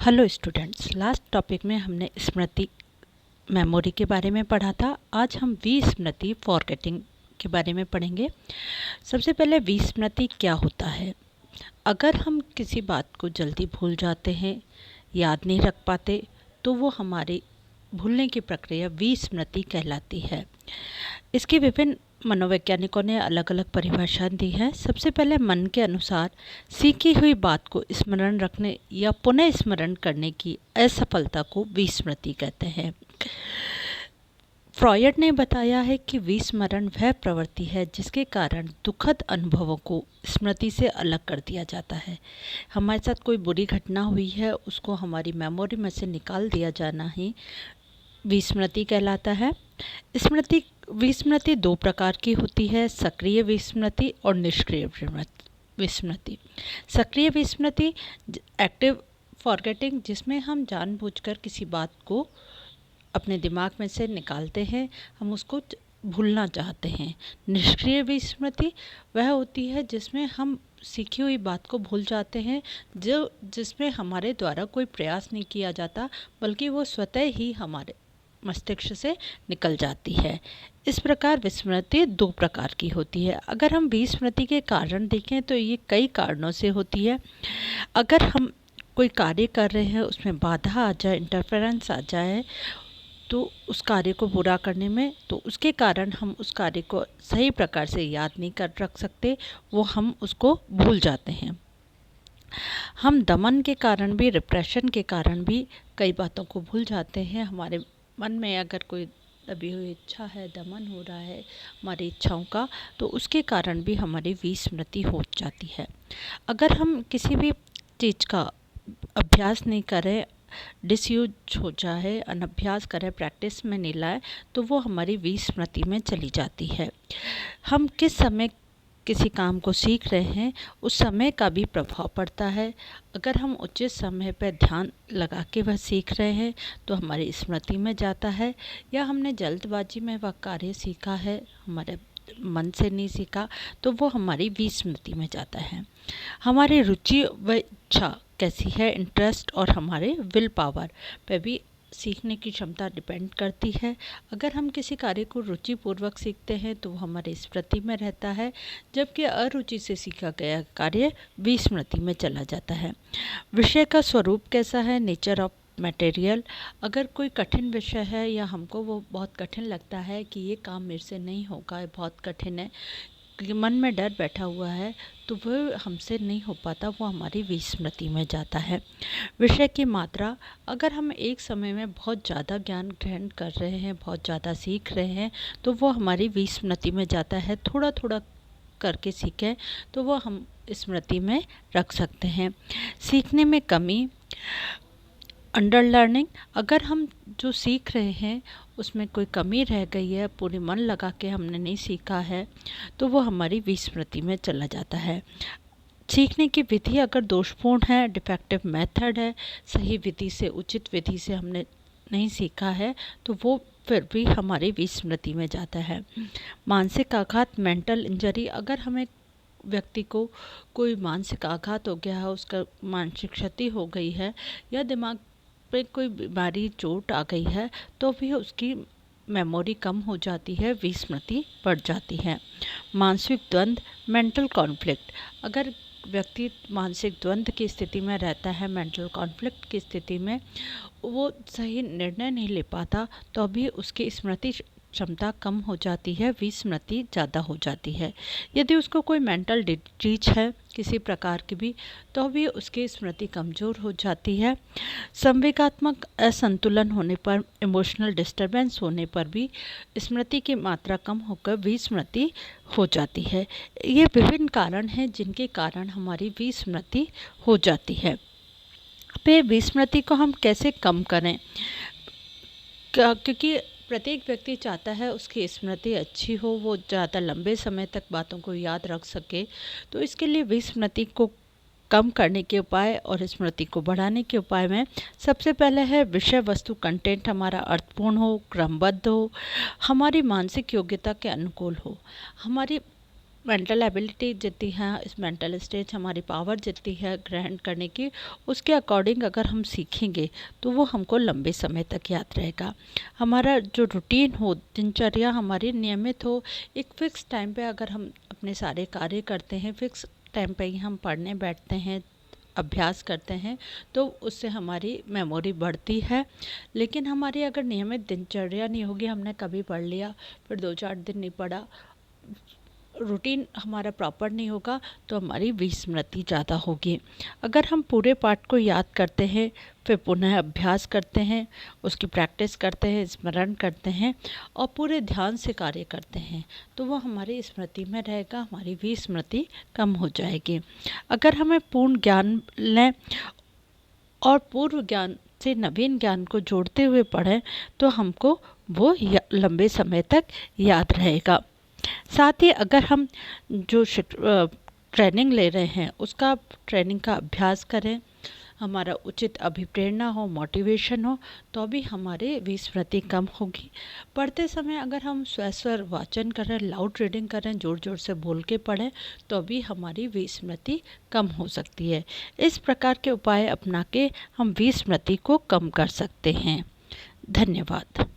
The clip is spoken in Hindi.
हेलो स्टूडेंट्स, लास्ट टॉपिक में हमने स्मृति मेमोरी के बारे में पढ़ा था। आज हम विस्मृति फॉरगेटिंग के बारे में पढ़ेंगे। सबसे पहले विस्मृति क्या होता है। अगर हम किसी बात को जल्दी भूल जाते हैं, याद नहीं रख पाते, तो वो हमारी भूलने की प्रक्रिया विस्मृति कहलाती है। इसकी विभिन्न मनोवैज्ञानिकों ने अलग अलग परिभाषा दी है। सबसे पहले मन के अनुसार सीखी हुई बात को स्मरण रखने या पुनः स्मरण करने की असफलता को विस्मृति कहते हैं। फ्रॉयड ने बताया है कि विस्मरण वह प्रवृत्ति है जिसके कारण दुखद अनुभवों को स्मृति से अलग कर दिया जाता है। हमारे साथ कोई बुरी घटना हुई है, उसको हमारी मेमोरी में से निकाल दिया जाना ही विस्मृति कहलाता है। विस्मृति दो प्रकार की होती है, सक्रिय विस्मृति और निष्क्रिय विस्मृति। सक्रिय विस्मृति एक्टिव फॉरगेटिंग, जिसमें हम जानबूझकर किसी बात को अपने दिमाग में से निकालते हैं, हम उसको भूलना चाहते हैं। निष्क्रिय विस्मृति वह होती है जिसमें हम सीखी हुई बात को भूल जाते हैं, जिसमें हमारे द्वारा कोई प्रयास नहीं किया जाता, बल्कि वो स्वतः ही हमारे मस्तिष्क से निकल जाती है। इस प्रकार विस्मृति दो प्रकार की होती है। अगर हम विस्मृति के कारण देखें तो ये कई कारणों से होती है। अगर हम कोई कार्य कर रहे हैं, उसमें बाधा आ जाए, इंटरफेरेंस आ जाए, तो उस कार्य को पूरा करने में, तो उसके कारण हम उस कार्य को सही प्रकार से याद नहीं कर रख सकते, वो हम उसको भूल जाते हैं। हम दमन के कारण भी, रिप्रेशन के कारण भी कई बातों को भूल जाते हैं। हमारे मन में अगर कोई दबी हुई इच्छा है, दमन हो रहा है हमारी इच्छाओं का, तो उसके कारण भी हमारी विस्मृति हो जाती है। अगर हम किसी भी चीज़ का अभ्यास नहीं करें, डिसयूज हो जाए, अनभ्यास करें, प्रैक्टिस में नहीं लाए, तो वो हमारी विस्मृति में चली जाती है। हम किस समय किसी काम को सीख रहे हैं, उस समय का भी प्रभाव पड़ता है। अगर हम उचित समय पर ध्यान लगा के वह सीख रहे हैं तो हमारी स्मृति में जाता है, या हमने जल्दबाजी में वह कार्य सीखा है, हमारे मन से नहीं सीखा, तो वो हमारी विस्मृति में जाता है। हमारी रुचि व इच्छा कैसी है, इंटरेस्ट और हमारे विल पावर पे भी सीखने की क्षमता डिपेंड करती है। अगर हम किसी कार्य को रुचिपूर्वक सीखते हैं तो वो हमारी स्मृति में रहता है, जबकि अरुचि से सीखा गया कार्य विस्मृति में चला जाता है। विषय का स्वरूप कैसा है, नेचर ऑफ मटेरियल। अगर कोई कठिन विषय है या हमको वो बहुत कठिन लगता है कि ये काम मेरे से नहीं होगा, ये बहुत कठिन है, क्योंकि मन में डर बैठा हुआ है, तो वह हमसे नहीं हो पाता, वो हमारी विस्मृति में जाता है। विषय की मात्रा, अगर हम एक समय में बहुत ज़्यादा ज्ञान ग्रहण कर रहे हैं, बहुत ज़्यादा सीख रहे हैं, तो वो हमारी विस्मृति में जाता है। थोड़ा थोड़ा करके सीखें तो वो हम स्मृति में रख सकते हैं। सीखने में कमी, अंडर लर्निंग, अगर हम जो सीख रहे हैं उसमें कोई कमी रह गई है, पूरी मन लगा के हमने नहीं सीखा है, तो वो हमारी विस्मृति में चला जाता है। सीखने की विधि अगर दोषपूर्ण है, डिफेक्टिव मेथड है, सही विधि से, उचित विधि से हमने नहीं सीखा है, तो वो फिर भी हमारी विस्मृति में जाता है। मानसिक आघात, मेंटल इंजरी, अगर हमें व्यक्ति को कोई मानसिक आघात हो गया है, उसका मानसिक क्षति हो गई है, या दिमाग पे कोई बीमारी, चोट आ गई है, तो भी उसकी मेमोरी कम हो जाती है, विस्मृति बढ़ जाती है। मानसिक द्वंद्व, मेंटल कॉन्फ्लिक्ट, अगर व्यक्ति मानसिक द्वंद्व की स्थिति में रहता है, मेंटल कॉन्फ्लिक्ट की स्थिति में, वो सही निर्णय नहीं ले पाता, तो अभी उसकी स्मृति क्षमता कम हो जाती है, विस्मृति ज़्यादा हो जाती है। यदि उसको कोई मेंटल डिजीज है किसी प्रकार की भी, तो भी उसकी स्मृति कमज़ोर हो जाती है। संवेगात्मक असंतुलन होने पर, इमोशनल डिस्टर्बेंस होने पर भी स्मृति की मात्रा कम होकर विस्मृति हो जाती है। ये विभिन्न कारण हैं जिनके कारण हमारी विस्मृति हो जाती है। पे विस्मृति को हम कैसे कम करें, क्योंकि प्रत्येक व्यक्ति चाहता है उसकी स्मृति अच्छी हो, वो ज़्यादा लंबे समय तक बातों को याद रख सके। तो इसके लिए विस्मृति को कम करने के उपाय और स्मृति को बढ़ाने के उपाय में सबसे पहले है विषय वस्तु कंटेंट हमारा अर्थपूर्ण हो, क्रमबद्ध हो, हमारी मानसिक योग्यता के अनुकूल हो। हमारी मेंटल एबिलिटी जितनी है, इस मेंटल स्टेज हमारी पावर जितनी है ग्रहण करने की, उसके अकॉर्डिंग अगर हम सीखेंगे तो वो हमको लंबे समय तक याद रहेगा। हमारा जो रूटीन हो, दिनचर्या हमारी नियमित हो, एक फ़िक्स टाइम पे अगर हम अपने सारे कार्य करते हैं, फ़िक्स टाइम पे ही हम पढ़ने बैठते हैं, अभ्यास करते हैं, तो उससे हमारी मेमोरी बढ़ती है। लेकिन हमारी अगर नियमित दिनचर्या नहीं होगी, हमने कभी पढ़ लिया फिर 2-4 दिन नहीं पढ़ा, रूटीन हमारा प्रॉपर नहीं होगा, तो हमारी विस्मृति ज़्यादा होगी। अगर हम पूरे पाठ को याद करते हैं, फिर पुनः अभ्यास करते हैं, उसकी प्रैक्टिस करते हैं, स्मरण करते हैं और पूरे ध्यान से कार्य करते हैं, तो वो हमारी स्मृति में रहेगा, हमारी विस्मृति कम हो जाएगी। अगर हमें पूर्ण ज्ञान लें और पूर्व ज्ञान से नवीन ज्ञान को जोड़ते हुए पढ़ें, तो हमको वो लंबे समय तक याद रहेगा। साथ ही अगर हम जो ट्रेनिंग ले रहे हैं उसका ट्रेनिंग का अभ्यास करें, हमारा उचित अभिप्रेरणा हो, मोटिवेशन हो, तो भी हमारे विस्मृति कम होगी। पढ़ते समय अगर हम स्वर वाचन करें, लाउड रीडिंग करें, ज़ोर ज़ोर से बोल के पढ़ें, तो भी हमारी विस्मृति कम हो सकती है। इस प्रकार के उपाय अपना के हम विस्मृति को कम कर सकते हैं। धन्यवाद।